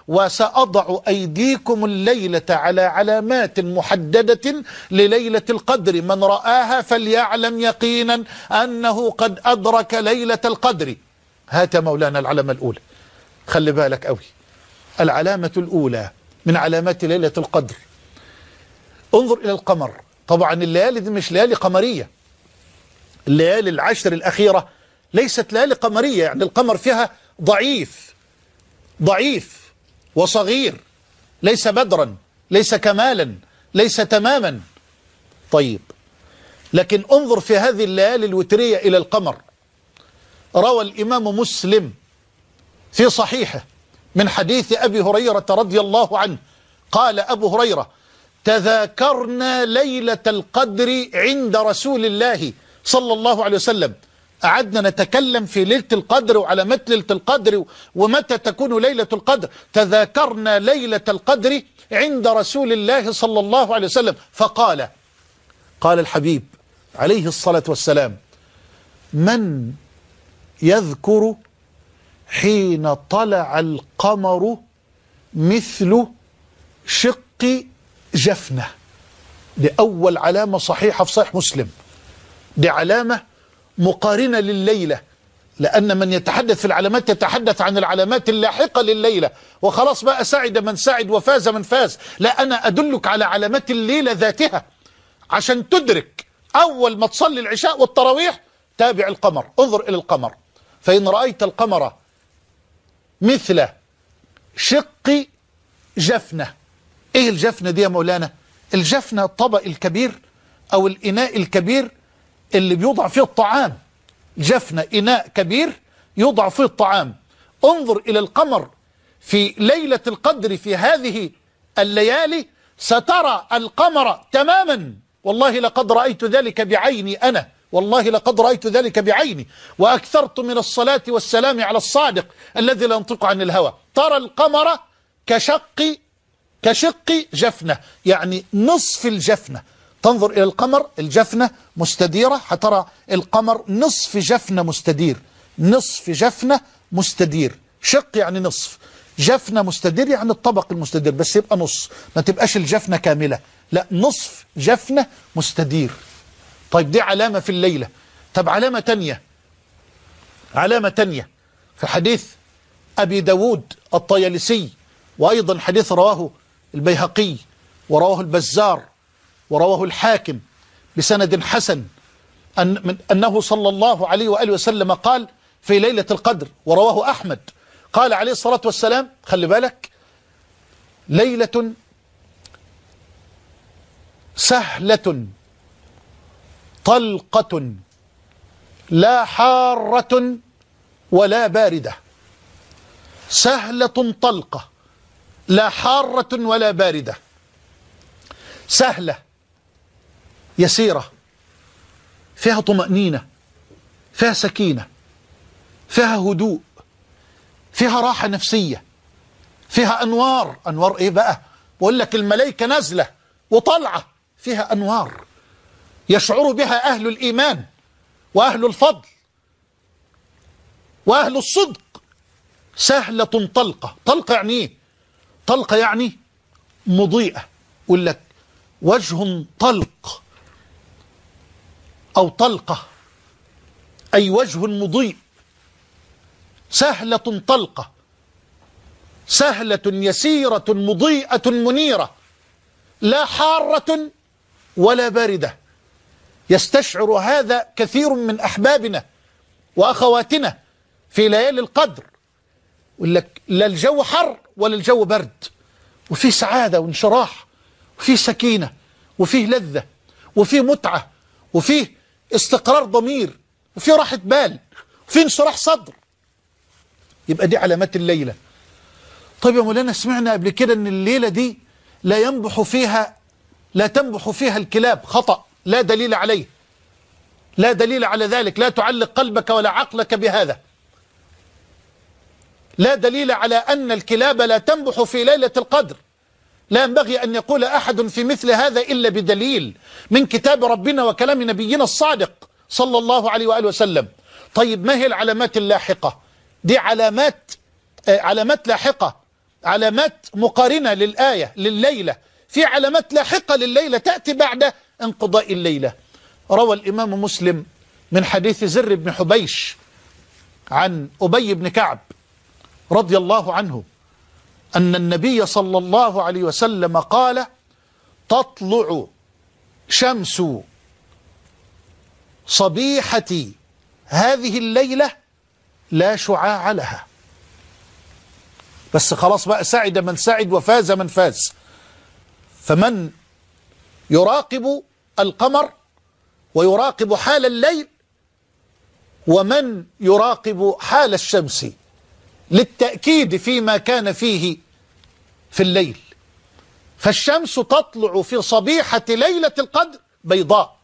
وسأضع أيديكم الليلة على علامات محددة لليلة القدر، من رآها فليعلم يقينا أنه قد أدرك ليلة القدر. هات مولانا العلامة الأولى، خلي بالك قوي. العلامة الأولى من علامات ليلة القدر، انظر إلى القمر. طبعا الليالي دي مش ليالي قمرية، الليالي العشر الأخيرة ليست ليالي قمرية، يعني القمر فيها ضعيف وصغير، ليس بدرا، ليس كمالا، ليس تماما. طيب، لكن انظر في هذه الليالي الوترية إلى القمر. روى الإمام مسلم في صحيحه من حديث أبي هريرة رضي الله عنه، قال أبو هريرة: تذاكرنا ليلة القدر عند رسول الله صلى الله عليه وسلم. قعدنا نتكلم في ليلة القدر وعلامات ليلة القدر ومتى تكون ليلة القدر. تذاكرنا ليلة القدر عند رسول الله صلى الله عليه وسلم فقال، قال الحبيب عليه الصلاة والسلام: من يذكر حين طلع القمر مثل شق جفنة. دي أول علامة صحيحة في صحيح مسلم، دي علامة مقارنة لليلة، لأن من يتحدث في العلامات يتحدث عن العلامات اللاحقة لليلة، وخلاص بقى سعد من سعد وفاز من فاز. لا، أنا أدلك على علامات الليلة ذاتها عشان تدرك. أول ما تصلي العشاء والتراويح تابع القمر، انظر إلى القمر، فإن رأيت القمر مثل شق جفنة. إيه الجفنة دي يا مولانا؟ الجفنة الطبق الكبير أو الإناء الكبير اللي بيوضع فيه الطعام. جفنة إناء كبير يوضع فيه الطعام. انظر إلى القمر في ليلة القدر في هذه الليالي، سترى القمر تماما. والله لقد رأيت ذلك بعيني أنا، والله لقد رأيت ذلك بعيني، وأكثرت من الصلاة والسلام على الصادق الذي لا ينطق عن الهوى. ترى القمر كشق جفنة، يعني نصف الجفنة. تنظر إلى القمر، الجفنة مستديرة، هترى القمر نصف جفنة مستدير، نصف جفنة مستدير. شق يعني نصف، جفنة مستدير يعني الطبق المستدير، بس يبقى نص، ما تبقاش الجفنة كاملة، لا، نصف جفنة مستدير. طيب، دي علامة في الليلة. طب علامة تانية، علامة تانية في حديث أبي داود الطيالسي، وأيضا حديث رواه البيهقي ورواه البزار ورواه الحاكم بسند حسن، أنه صلى الله عليه وآله وسلم قال في ليلة القدر، ورواه أحمد، قال عليه الصلاة والسلام: خلي بالك، ليلة سهلة طلقة لا حارة ولا باردة. سهلة طلقة لا حارة ولا باردة. سهلة يسيرة، فيها طمأنينة، فيها سكينة، فيها هدوء، فيها راحة نفسية، فيها أنوار. أنوار إيه بقى؟ بقول لك الملائكة نازلة وطلعة، فيها أنوار يشعر بها أهل الإيمان وأهل الفضل وأهل الصدق. سهلة طلقة. طلقة يعني إيه؟ طلقة يعني مضيئة. يقول لك وجه طلق أو طلقة، أي وجه مضيء. سهلة طلقة، سهلة يسيرة مضيئة منيرة، لا حارة ولا باردة. يستشعر هذا كثير من أحبابنا وأخواتنا في ليالي القدر. يقول لك لا الجو حر ولا الجو برد، وفيه سعادة وانشراح، وفيه سكينة، وفيه لذة، وفيه متعة، وفيه استقرار ضمير، وفيه راحة بال، وفيه انشراح صدر. يبقى دي علامات الليلة. طيب يا مولانا، سمعنا قبل كده ان الليلة دي لا تنبح فيها الكلاب. خطأ، لا دليل عليه، لا دليل على ذلك. لا تعلق قلبك ولا عقلك بهذا. لا دليل على أن الكلاب لا تنبح في ليلة القدر. لا ينبغي أن يقول أحد في مثل هذا إلا بدليل من كتاب ربنا وكلام نبينا الصادق صلى الله عليه وآله وسلم. طيب، ما هي العلامات اللاحقة؟ دي علامات لاحقة. علامات مقارنة للآية لليلة، في علامات لاحقة لليلة تأتي بعد انقضاء الليلة. روى الإمام مسلم من حديث زر بن حبيش عن أبي بن كعب رضي الله عنه أن النبي صلى الله عليه وسلم قال: تطلع شمس صبيحة هذه الليلة لا شعاع لها. بس خلاص بقى، سعد من سعد وفاز من فاز. فمن يراقب القمر ويراقب حال الليل، ومن يراقب حال الشمس للتأكيد فيما كان فيه في الليل. فالشمس تطلع في صبيحة ليلة القدر بيضاء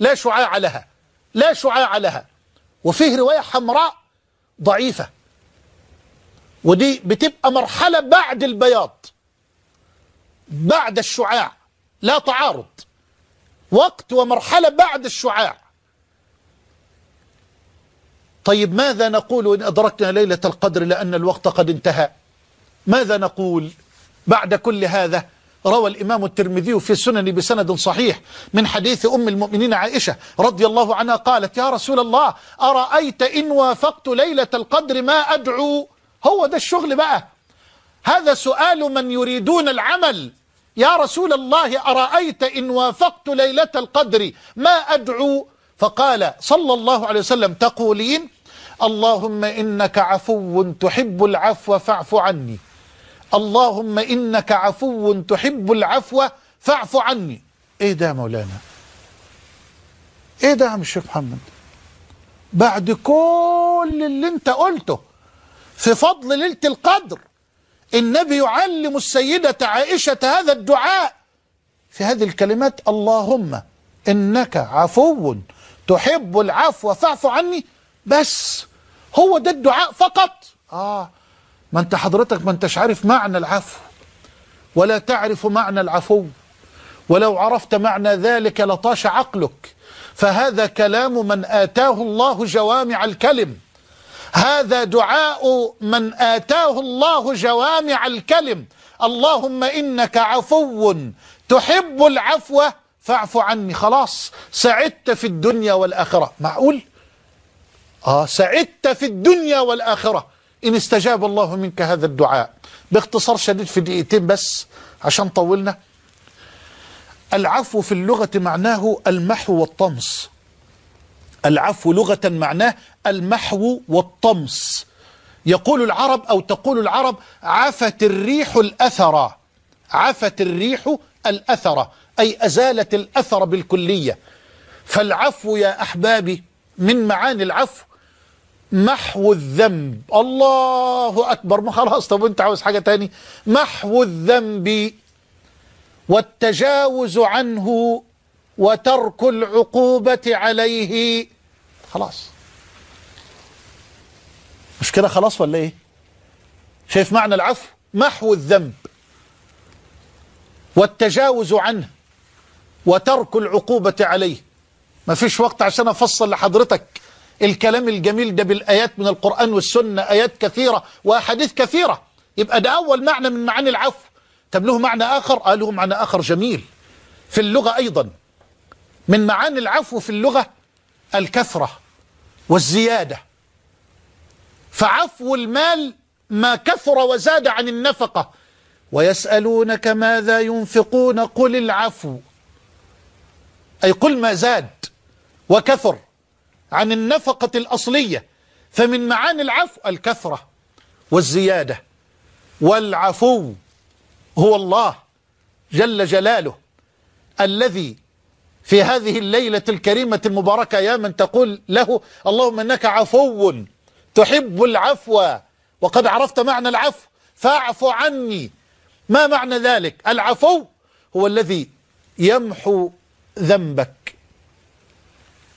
لا شعاع لها، لا شعاع لها. وفيه رواية حمراء ضعيفة، ودي بتبقى مرحلة بعد البياض، بعد الشعاع، لا تعارض، وقت ومرحلة بعد الشعاع. طيب ماذا نقول إن أدركنا ليلة القدر لأن الوقت قد انتهى؟ ماذا نقول بعد كل هذا؟ روى الإمام الترمذي في سنن بسند صحيح من حديث أم المؤمنين عائشة رضي الله عنها قالت: يا رسول الله، أرأيت إن وافقت ليلة القدر ما أدعو؟ هو ده الشغل بقى، هذا سؤال من يريدون العمل. يا رسول الله، أرأيت إن وافقت ليلة القدر ما أدعو؟ فقال صلى الله عليه وسلم: تقولين اللهم إنك عفو تحب العفو فاعف عني، اللهم إنك عفو تحب العفو فاعف عني. إيه ده يا مولانا؟ إيه ده يا عم الشيخ محمد؟ بعد كل اللي انت قلته في فضل ليلة القدر، النبي يعلم السيدة عائشة هذا الدعاء في هذه الكلمات: اللهم إنك عفو تحب العفو فاعف عني. بس هو ده الدعاء فقط؟ ما انت حضرتك ما انتش عارف معنى العفو، ولا تعرف معنى العفو، ولو عرفت معنى ذلك لطاش عقلك. فهذا كلام من آتاه الله جوامع الكلم، هذا دعاء من آتاه الله جوامع الكلم. اللهم إنك عفو تحب العفو فاعف عني. خلاص سعدت في الدنيا والآخرة. معقول؟ سعدت في الدنيا والآخرة إن استجاب الله منك هذا الدعاء. باختصار شديد في دقيقتين بس عشان طولنا. العفو في اللغة معناه المحو والطمس. العفو لغة معناه المحو والطمس. يقول العرب أو تقول العرب: عفت الريح الأثر. عفت الريح الأثر أي أزالت الأثر بالكلية. فالعفو يا أحبابي من معاني العفو محو الذنب. الله أكبر. ما خلاص، طب أنت عاوز حاجة تاني؟ محو الذنب والتجاوز عنه وترك العقوبة عليه. خلاص، مش كده خلاص ولا ايه؟ شايف معنى العفو؟ محو الذنب والتجاوز عنه وترك العقوبة عليه. ما فيش وقت عشان أفصل لحضرتك الكلام الجميل ده بالآيات من القرآن والسنة، آيات كثيرة وأحاديث كثيرة. يبقى ده أول معنى من معاني العفو. طب له معنى آخر؟ له معنى آخر جميل في اللغة أيضا. من معاني العفو في اللغة الكثرة والزيادة. فعفو المال ما كثر وزاد عن النفقة. ويسألونك ماذا ينفقون قل العفو، أي قل ما زاد وكثر عن النفقة الأصلية. فمن معاني العفو الكثرة والزيادة. والعفو هو الله جل جلاله الذي في هذه الليلة الكريمة المباركة يا من تقول له: اللهم إنك عفو تحب العفو، وقد عرفت معنى العفو فاعف عني. ما معنى ذلك؟ العفو هو الذي يمحو ذنبك،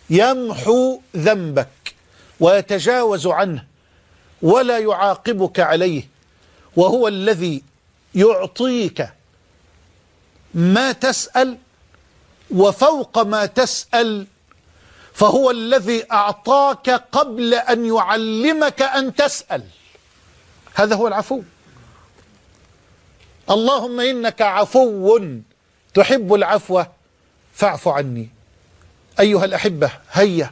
يمحو ذنبك ويتجاوز عنه ولا يعاقبك عليه، وهو الذي يعطيك ما تسأل وفوق ما تسأل. فهو الذي أعطاك قبل أن يعلمك أن تسأل. هذا هو العفو. اللهم إنك عفو تحب العفو فاعف عني. أيها الأحبة، هيا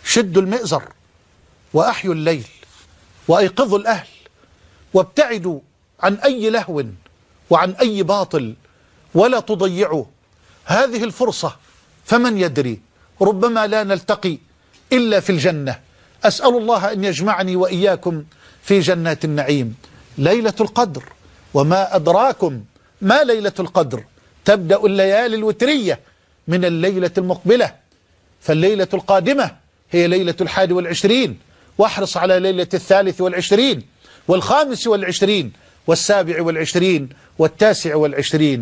شدوا المئزر وأحيوا الليل وأيقظوا الأهل وابتعدوا عن أي لهو وعن أي باطل، ولا تضيعوا هذه الفرصة، فمن يدري ربما لا نلتقي إلا في الجنة. أسأل الله أن يجمعني وإياكم في جنات النعيم. ليلة القدر، وما أدراكم ما ليلة القدر، تبدأ الليالي الوترية من الليلة المقبلة، فالليلة القادمة هي ليلة 21، واحرص على ليلة 23 وال25 وال27 وال29.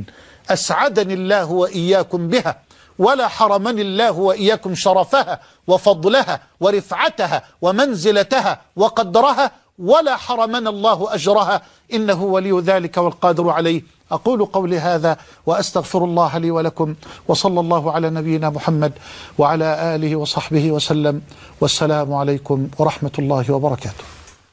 أسعدني الله وإياكم بها، ولا حرمني الله وإياكم شرفها وفضلها ورفعتها ومنزلتها وقدرها، ولا حرمنا الله أجرها، إنه ولي ذلك والقادر عليه. أقول قولي هذا وأستغفر الله لي ولكم، وصلى الله على نبينا محمد وعلى آله وصحبه وسلم، والسلام عليكم ورحمة الله وبركاته.